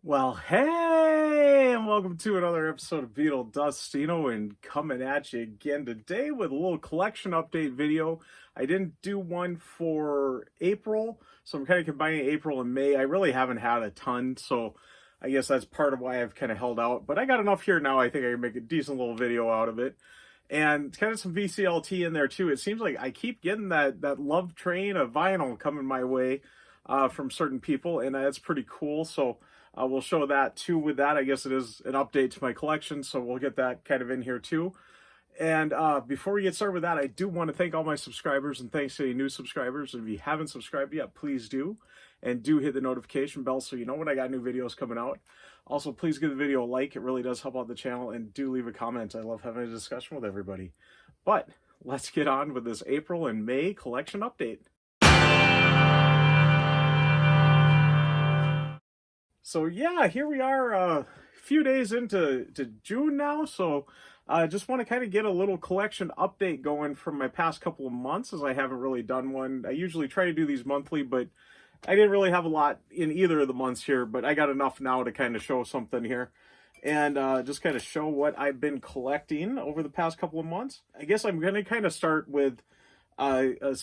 Well, hey, and welcome to another episode of Beetle Dustino, and coming at you again today with a little collection update video. I didn't do one for April, so I'm kind of combining April and May. I really haven't had a ton, so I guess that's part of why I've kind of held out. But I got enough here now. I think I can make a decent little video out of it, and kind of some VCLT in there too. It seems like I keep getting that love train of vinyl coming my way from certain people, and that's pretty cool. So. We'll show that too with that. I guess it is an update to my collection, so we'll get that kind of in here too. And before we get started with that, I do want to thank all my subscribers and thanks to any new subscribers. If you haven't subscribed yet, please do. And do hit the notification bell so you know when I got new videos coming out. Also, please give the video a like. It really does help out the channel. And do leave a comment. I love having a discussion with everybody. But let's get on with this April and May collection update. So yeah, here we are a few days into June now, so I just want to kind of get a little collection update going from my past couple of months, as I haven't really done one. I usually try to do these monthly, but I didn't really have a lot in either of the months here, but I got enough now to kind of show something here. And just kind of show what I've been collecting over the past couple of months. I guess I'm going to kind of start with a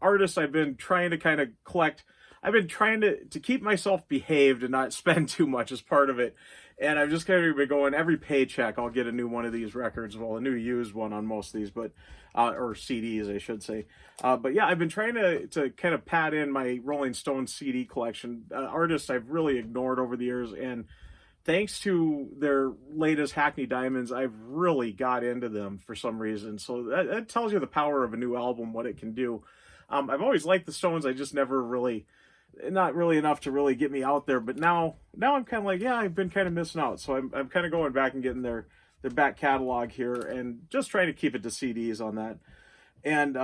artist I've been trying to kind of collect. I've been trying to keep myself behaved and not spend too much as part of it. And I've just kind of been going, every paycheck I'll get a new one of these records. Well, a new used one on most of these, but or CDs, I should say. But yeah, I've been trying to kind of pad in my Rolling Stones CD collection. Artists I've really ignored over the years, and thanks to their latest Hackney Diamonds, I've really got into them for some reason. So that tells you the power of a new album, what it can do. I've always liked the Stones. I just never really... not really enough to really get me out there, but now I'm kind of like, yeah, I've been kind of missing out. So I'm kind of going back and getting their back catalog here and just trying to keep it to CDs on that. And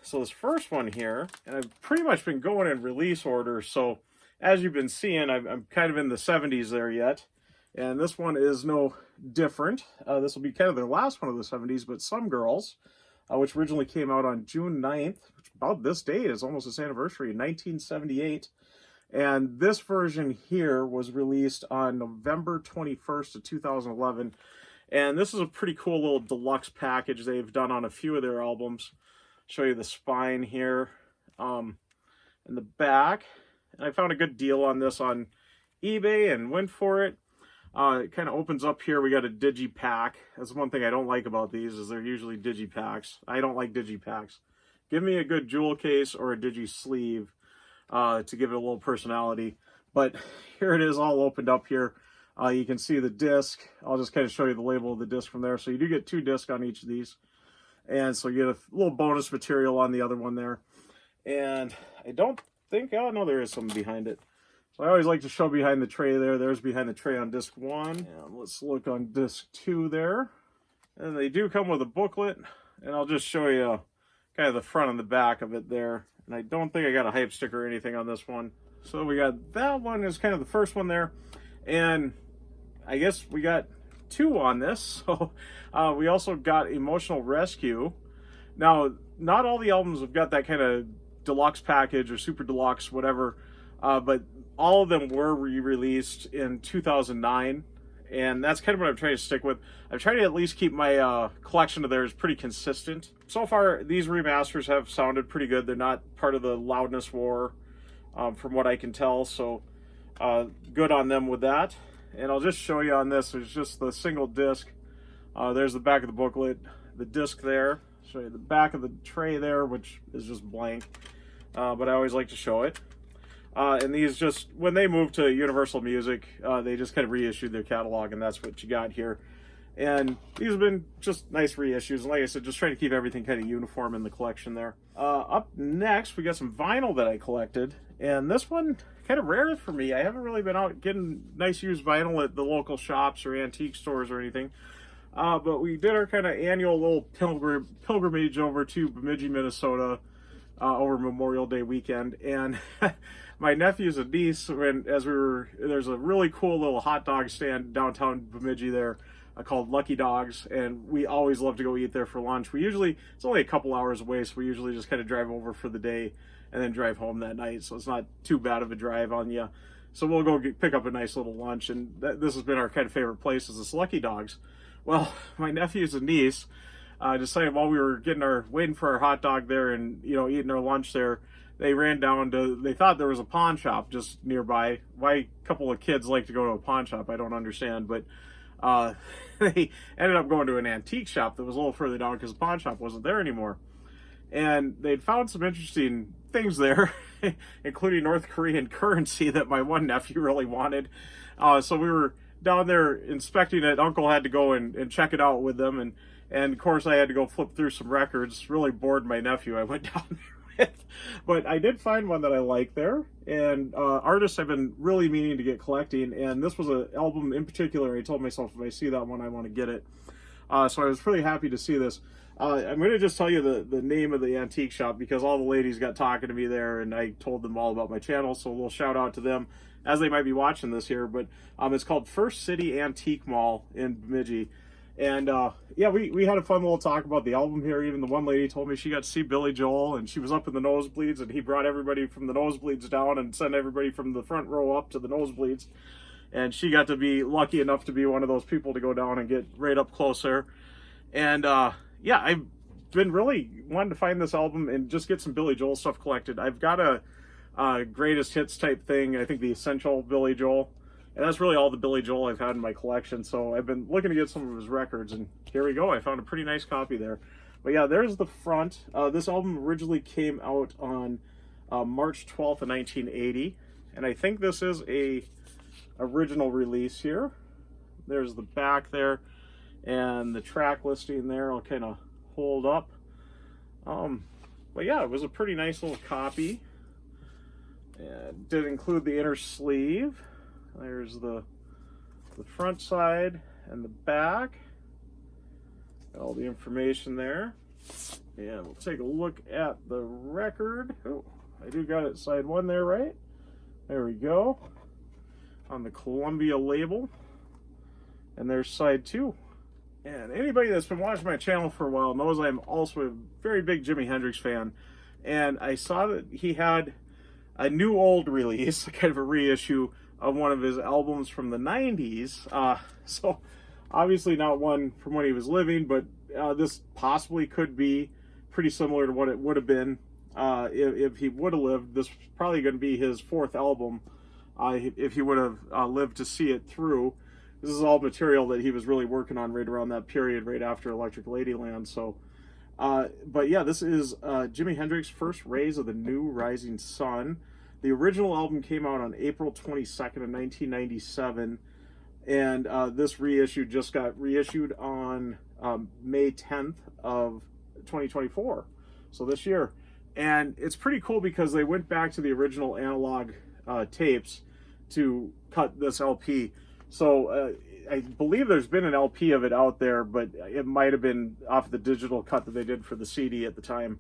so this first one here, and I've pretty much been going in release order. So as you've been seeing, I'm kind of in the 70s there yet. And this one is no different. This will be kind of their last one of the 70s, but Some Girls, which originally came out on June 9th, which about this date is almost its anniversary, in 1978. And this version here was released on November 21st of 2011. And this is a pretty cool little deluxe package they've done on a few of their albums. Show you the spine here in the back. And I found a good deal on this on eBay and went for it. It kind of opens up here. We got a digipack. That's one thing I don't like about these, is they're usually digipacks. I don't like digipacks. Give me a good jewel case or a digi sleeve to give it a little personality. But here it is, all opened up here. You can see the disc. I'll just kind of show you the label of the disc from there. So you do get 2 discs on each of these. And so you get a little bonus material on the other one there. And I don't think, oh no, there is something behind it. So I always like to show behind the tray there. There's behind the tray on disc 1. And let's look on disc 2 there. And they do come with a booklet. And I'll just show you kind of the front and the back of it there. And I don't think I got a hype sticker or anything on this one. So we got that one is kind of the first one there. And I guess we got 2 on this. So we also got Emotional Rescue. Now, not all the albums have got that kind of deluxe package or super deluxe, whatever. But all of them were re-released in 2009, and that's kind of what I'm trying to stick with. I've tried to at least keep my collection of theirs pretty consistent. So far, these remasters have sounded pretty good. They're not part of the loudness war, from what I can tell, so good on them with that. And I'll just show you on this. There's just the single disc. There's the back of the booklet, the disc there. Show you the back of the tray there, which is just blank, but I always like to show it. And these just, when they moved to Universal Music, they just kind of reissued their catalog, and that's what you got here. And these have been just nice reissues. And like I said, just trying to keep everything kind of uniform in the collection there. Up next, we got some vinyl that I collected. And this one, kind of rare for me. I haven't really been out getting nice used vinyl at the local shops or antique stores or anything. But we did our kind of annual little pilgrimage over to Bemidji, Minnesota, over Memorial Day weekend. And my nephews and niece, there's a really cool little hot dog stand downtown Bemidji there called Lucky Dogs, and we always love to go eat there for lunch. It's only a couple hours away, so we usually just kind of drive over for the day and then drive home that night, so it's not too bad of a drive on you. So we'll go pick up a nice little lunch, and this has been our kind of favorite place, is this Lucky Dogs. Well, my nephews and niece decided while we were waiting for our hot dog there and, you know, eating our lunch there, they ran down to, they thought there was a pawn shop just nearby. Why a couple of kids like to go to a pawn shop, I don't understand, but they ended up going to an antique shop that was a little further down because the pawn shop wasn't there anymore. And they'd found some interesting things there, including North Korean currency that my one nephew really wanted. So we were down there inspecting it. Uncle had to go and check it out with them, and of course I had to go flip through some records. Really bored my nephew I went down there with. But I did find one that I like there, and artists I've been really meaning to get collecting, and this was an album in particular. I told myself if I see that one I want to get it. So I was really happy to see this. I'm going to just tell you the name of the antique shop because all the ladies got talking to me there, and I told them all about my channel, so a little shout out to them as they might be watching this here. But it's called First City Antique Mall in Bemidji. And yeah, we had a fun little talk about the album here. Even the one lady told me she got to see Billy Joel, and she was up in the nosebleeds, and he brought everybody from the nosebleeds down and sent everybody from the front row up to the nosebleeds. And she got to be lucky enough to be one of those people to go down and get right up close there. And yeah, I've been really wanting to find this album and just get some Billy Joel stuff collected. I've got a greatest hits type thing, I think the Essential Billy Joel. And that's really all the Billy Joel I've had in my collection. So I've been looking to get some of his records, and here we go. I found a pretty nice copy there. But yeah, there's the front. This album originally came out on March 12th of 1980. And I think this is a original release here. There's the back there, and the track listing there I'll kind of hold up. But yeah, it was a pretty nice little copy. And did include the inner sleeve. There's the front side and the back. Got all the information there. And we'll take a look at the record. Oh, I do got it side one there, right? There we go. On the Columbia label. And there's side two. And anybody that's been watching my channel for a while knows I'm also a very big Jimi Hendrix fan. And I saw that he had a new old release, kind of a reissue of one of his albums from the 90s. So obviously not one from when he was living, but this possibly could be pretty similar to what it would have been if he would have lived. This was probably going to be his fourth album if he would have lived to see it through. This is all material that he was really working on right around that period, right after Electric Ladyland. So, but yeah, this is Jimi Hendrix's First Rays of the New Rising Sun. The original album came out on April 22nd of 1997, and this reissue just got reissued on May 10th of 2024, so this year. And it's pretty cool because they went back to the original analog tapes to cut this LP. So I believe there's been an LP of it out there, but it might have been off the digital cut that they did for the CD at the time.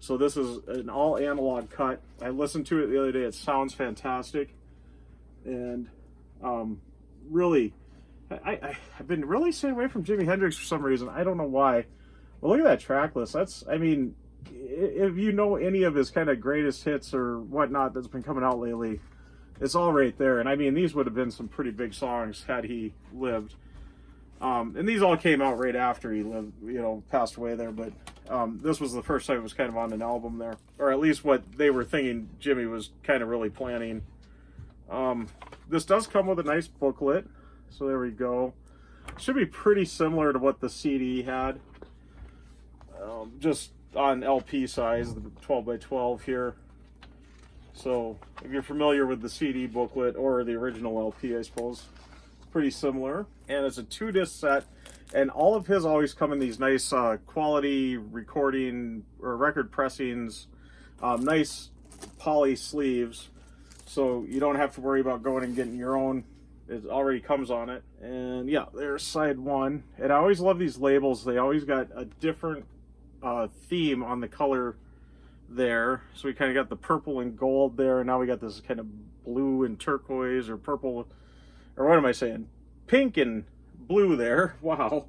So this is an all analog cut. I listened to it the other day. It sounds fantastic. And really, I've been really staying away from Jimi Hendrix for some reason. I don't know why. Well, look at that track list. That's, I mean, if you know any of his kind of greatest hits or whatnot that's been coming out lately, it's all right there. And I mean, these would have been some pretty big songs had he lived. And these all came out right after he lived, you know, passed away there. But this was the first time it was kind of on an album there, or at least what they were thinking Jimmy was kind of really planning. This does come with a nice booklet. So there we go. Should be pretty similar to what the CD had. Just on LP size, the 12 by 12 here. So if you're familiar with the CD booklet or the original LP, I suppose, pretty similar. And it's a 2-disc set, and all of his always come in these nice quality recording or record pressings, nice poly sleeves, so you don't have to worry about going and getting your own. It already comes on it. And yeah, there's side one. And I always love these labels. They always got a different theme on the color there. So we kind of got the purple and gold there, and now we got this kind of blue and turquoise or purple, or what am I saying? Pink and blue there. Wow.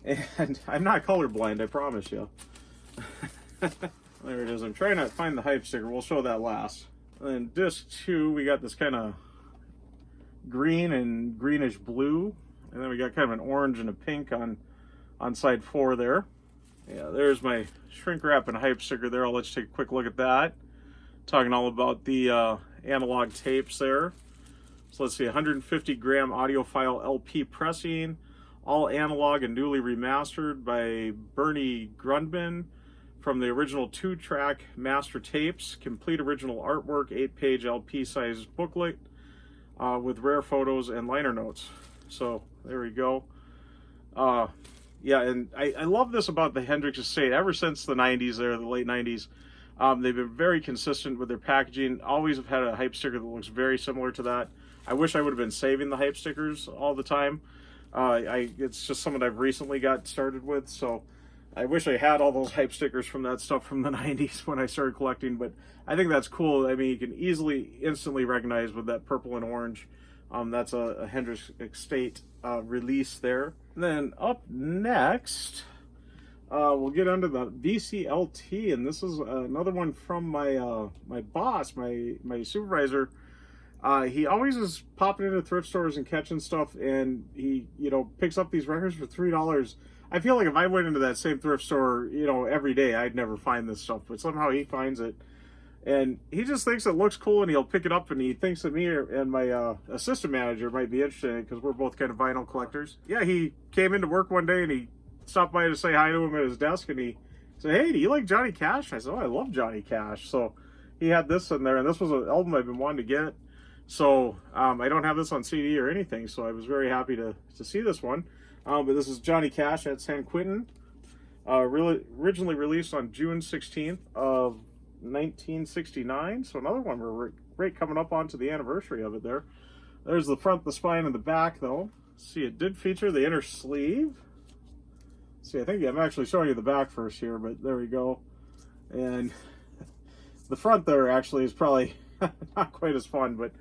And I'm not colorblind, I promise you. There it is. I'm trying to find the hype sticker. We'll show that last. And then disc 2, we got this kind of green and greenish blue. And then we got kind of an orange and a pink on side 4 there. Yeah, there's my shrink wrap and hype sticker there. I'll let you take a quick look at that. Talking all about the analog tapes there. So let's see, 150 gram audiophile LP pressing, all analog and newly remastered by Bernie Grundman from the original 2-track master tapes, complete original artwork, 8-page LP size booklet with rare photos and liner notes. So there we go. Yeah, and I love this about the Hendrix estate. Ever since the 90s there, the late 90s, they've been very consistent with their packaging. Always have had a hype sticker that looks very similar to that. I wish I would have been saving the hype stickers all the time. It's just something I've recently got started with, so I wish I had all those hype stickers from that stuff from the 90s when I started collecting, but I think that's cool. I mean, you can instantly recognize with that purple and orange. That's a Hendrix estate release there. And then up next, we'll get under the VCLT, and this is another one from my my boss, my supervisor. He always is popping into thrift stores and catching stuff, and he, picks up these records for $3. I feel like if I went into that same thrift store, every day, I'd never find this stuff, but somehow he finds it. And he just thinks it looks cool, and he'll pick it up, and he thinks that me and my assistant manager might be interested in it because we're both kind of vinyl collectors. Yeah, he came into work one day, and he stopped by to say hi to him at his desk, and he said, "Hey, do you like Johnny Cash?" I said, "Oh, I love Johnny Cash." So he had this in there, and this was an album I've been wanting to get. So I don't have this on CD or anything, so I was very happy to see this one. But this is Johnny Cash at San Quentin, originally released on June 16th of 1969. So another one we're right coming up onto the anniversary of it there. There's the front, the spine, and the back though. See, it did feature the inner sleeve. See, I think I'm actually showing you the back first here, but there we go. And the front there actually is probably not quite as fun, but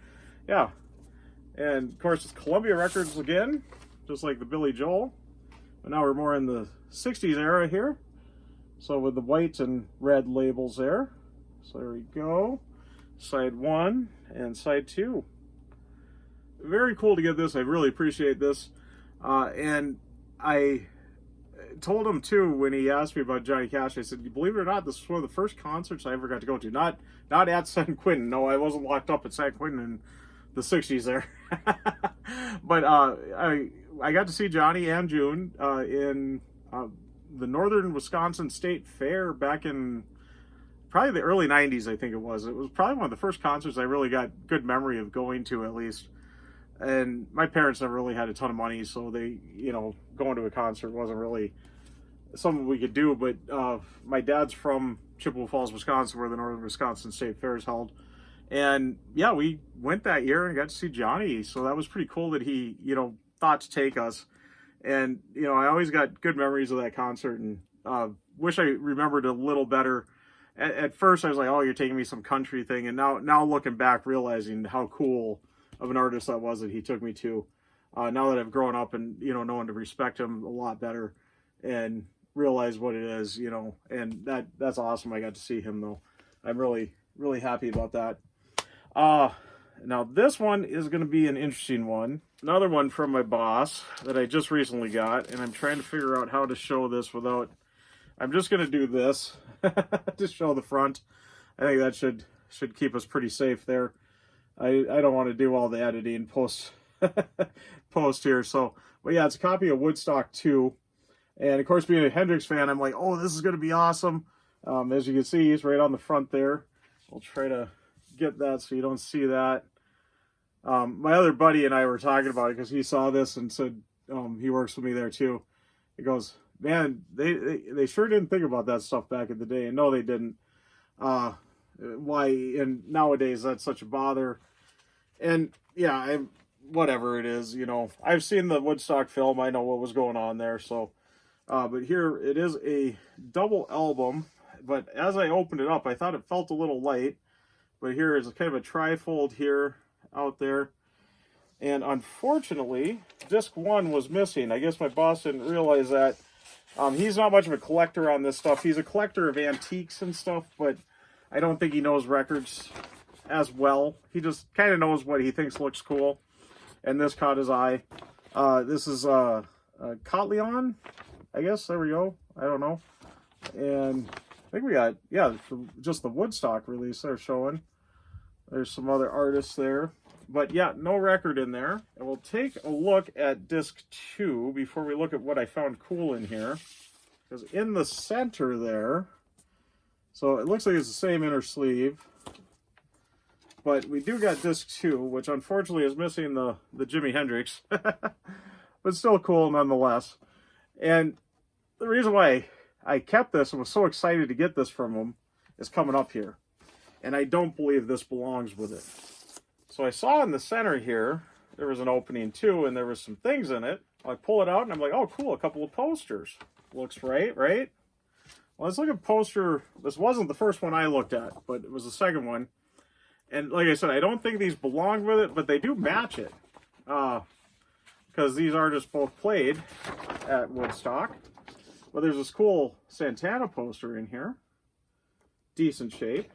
yeah. And of course it's Columbia Records again, just like the Billy Joel. But now we're more in the 60s era here. So with the white and red labels there. So there we go. Side 1 and side 2. Very cool to get this. I really appreciate this. And I told him too when he asked me about Johnny Cash, I said, believe it or not, this was one of the first concerts I ever got to go to. Not at San Quentin. No, I wasn't locked up at San Quentin in the 60s there. But I got to see Johnny and June in the Northern Wisconsin State Fair back in probably the early 90s, I think it was. It was probably one of the first concerts I really got good memory of going to, at least. And my parents never really had a ton of money, so they, going to a concert wasn't really something we could do. But my dad's from Chippewa Falls, Wisconsin, where the Northern Wisconsin State Fair is held. And yeah, we went that year and got to see Johnny. So that was pretty cool that he, thought to take us. And, I always got good memories of that concert, and wish I remembered a little better. At first I was like, oh, you're taking me some country thing. And now looking back, realizing how cool of an artist that was that he took me to. Now that I've grown up and, knowing to respect him a lot better and realize what it is, and that's awesome. I got to see him though. I'm really, really happy about that. Now this one is going to be an interesting one. Another one from my boss that I just recently got, and I'm trying to figure out how to show this without, I'm just going to do this to show the front. I think that should keep us pretty safe there. I don't want to do all the editing post here. So, but yeah, it's a copy of Woodstock 2. And of course, being a Hendrix fan, I'm like, oh, this is going to be awesome. As you can see, he's right on the front there. I'll try to get that so you don't see that. My other buddy and I were talking about it because he saw this and said he works with me there too. He goes, man, they sure didn't think about that stuff back in the day. And no, they didn't. Why? And nowadays that's such a bother. And yeah, whatever it is, I've seen the Woodstock film. I know what was going on there. So, but here it is a double album. But as I opened it up, I thought it felt a little light. But here is kind of a trifold here out there. And unfortunately, disc 1 was missing. I guess my boss didn't realize that. He's not much of a collector on this stuff. He's a collector of antiques and stuff, but I don't think he knows records as well. He just kind of knows what he thinks looks cool. and this caught his eye. This is Cotleon, I guess. There we go. I don't know. And I think we got, yeah, just the Woodstock release they're showing. There's some other artists there. But yeah, no record in there. And we'll take a look at disc 2 before we look at what I found cool in here. Because in the center there, so it looks like it's the same inner sleeve. But we do got disc 2, which unfortunately is missing the Jimi Hendrix. But still cool nonetheless. And the reason why I kept this and was so excited to get this from him is coming up here. And I don't believe this belongs with it. So I saw in the center here, there was an opening too, and there was some things in it. I pull it out and I'm like, oh cool, a couple of posters. Looks right? Well, let's look at poster. This wasn't the first one I looked at, but it was the second one. And like I said, I don't think these belong with it, but they do match it. Because these artists both played at Woodstock. But there's this cool Santana poster in here. Decent shape.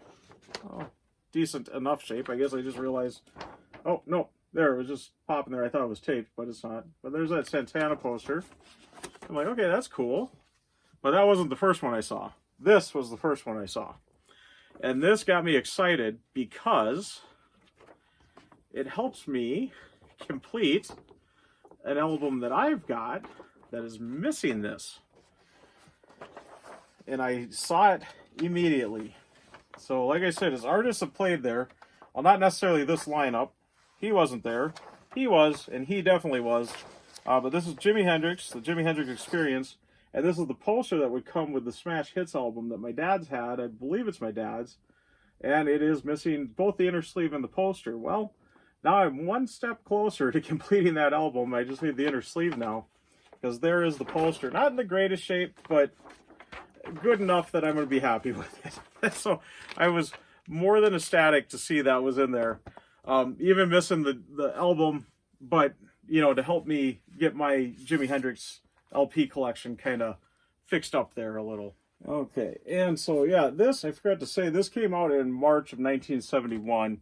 Oh, decent enough shape. I guess I just realized. Oh, no. There, it was just popping there. I thought it was taped, but it's not. But there's that Santana poster. I'm like, okay, that's cool. But that wasn't the first one I saw. This was the first one I saw. And this got me excited because it helps me complete an album that I've got that is missing this. And I saw it immediately. So like I said, as artists have played there, well, not necessarily this lineup. He wasn't there. He was, and he definitely was. But this is Jimi Hendrix, the Jimi Hendrix Experience. And this is the poster that would come with the Smash Hits album that my dad's had. I believe it's my dad's. And it is missing both the inner sleeve and the poster. Well, now I'm one step closer to completing that album. I just need the inner sleeve now. Because there is the poster. Not in the greatest shape, but good enough that I'm going to be happy with it. So I was more than ecstatic to see that was in there. Even missing the album, but, you know, to help me get my Jimi Hendrix LP collection kind of fixed up there a little. Okay, and so yeah, this, I forgot to say, this came out in March of 1971.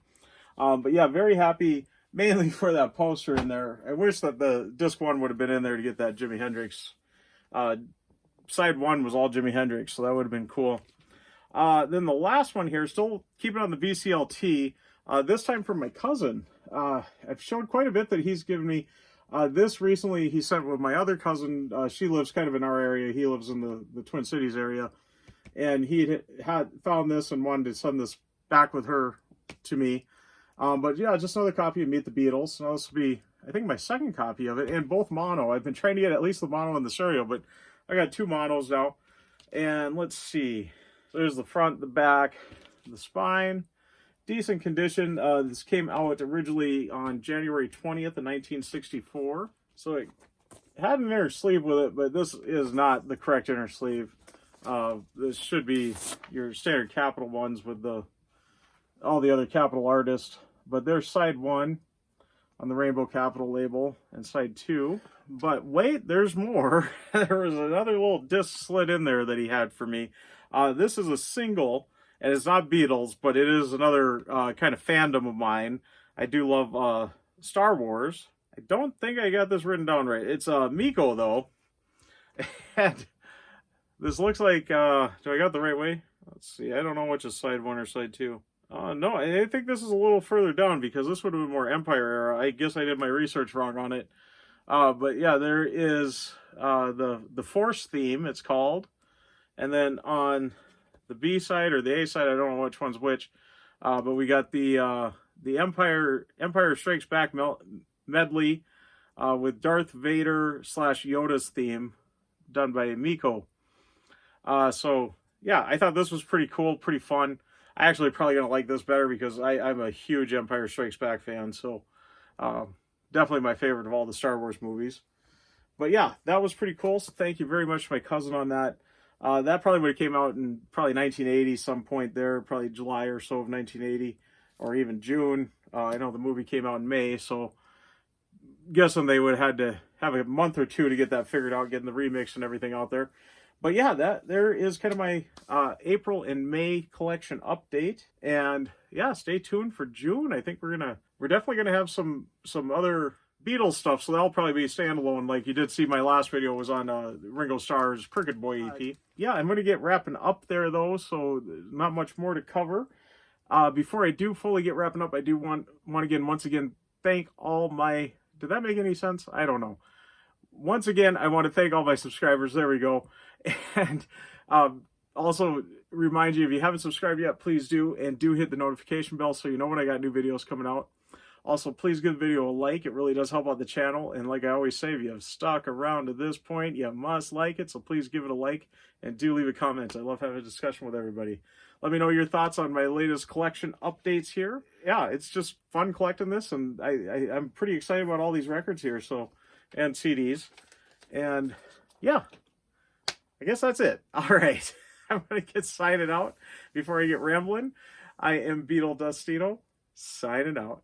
But yeah, very happy, mainly for that poster in there. I wish that the disc 1 would have been in there to get that Jimi Hendrix. Side 1 was all Jimi Hendrix, so that would have been cool. Then the last one here, still keeping on the VCLT, this time from my cousin. I've showed quite a bit that he's given me. This recently he sent with my other cousin. She lives kind of in our area. He lives in the Twin Cities area. And he had found this and wanted to send this back with her to me. But yeah, just another copy of Meet the Beatles. Now this will be, I think, my second copy of it. And both mono. I've been trying to get at least the mono and the stereo, but I got 2 monos now. And let's see. There's the front, the back, the spine. Decent condition. This came out originally on January 20th of 1964. So it had an inner sleeve with it, but this is not the correct inner sleeve. This should be your standard Capitol ones with all the other Capitol artists. But there's side 1 on the Rainbow Capitol label and side 2. But wait, there's more. There was another little disc slid in there that he had for me. This is a single. And it's not Beatles, but it is another kind of fandom of mine. I do love Star Wars. I don't think I got this written down right. It's Miko, though. And this looks like... do I got the right way? Let's see. I don't know which is side 1 or side 2. No, I think this is a little further down because this would have been more Empire era. I guess I did my research wrong on it. But yeah, there is the Force theme, it's called. And then on the B side or the A side, I don't know which one's which, but we got the Empire Strikes Back medley with Darth Vader / Yoda's theme done by Miko. So yeah, I thought this was pretty cool, pretty fun. I actually probably gonna like this better because I'm a huge Empire Strikes Back fan, so definitely my favorite of all the Star Wars movies. But yeah, that was pretty cool. So thank you very much to my cousin on that. That probably would have came out in probably 1980, some point there, probably July or so of 1980, or even June. I know the movie came out in May, so guessing they would have had to have a month or 2 to get that figured out, getting the remix and everything out there. But yeah, there is kind of my April and May collection update. And yeah, stay tuned for June. I think we're definitely gonna have some other Beatles stuff, so that'll probably be standalone. Like you did see, my last video was on Ringo Starr's Cricket Boy EP. Yeah, I'm going to get wrapping up there, though, so not much more to cover. Before I do fully get wrapping up, I do want again, once again, thank all my... Did that make any sense? I don't know. Once again, I want to thank all my subscribers. There we go. And also remind you, if you haven't subscribed yet, please do. And do hit the notification bell so you know when I got new videos coming out. Also, please give the video a like. It really does help out the channel. And like I always say, if you have stuck around to this point, you must like it. So please give it a like and do leave a comment. I love having a discussion with everybody. Let me know your thoughts on my latest collection updates here. Yeah, it's just fun collecting this, and I'm pretty excited about all these records here, so, and CDs. And yeah, I guess that's it. All right, I'm going to get signing out before I get rambling. I am Beatle Dustino, signing out.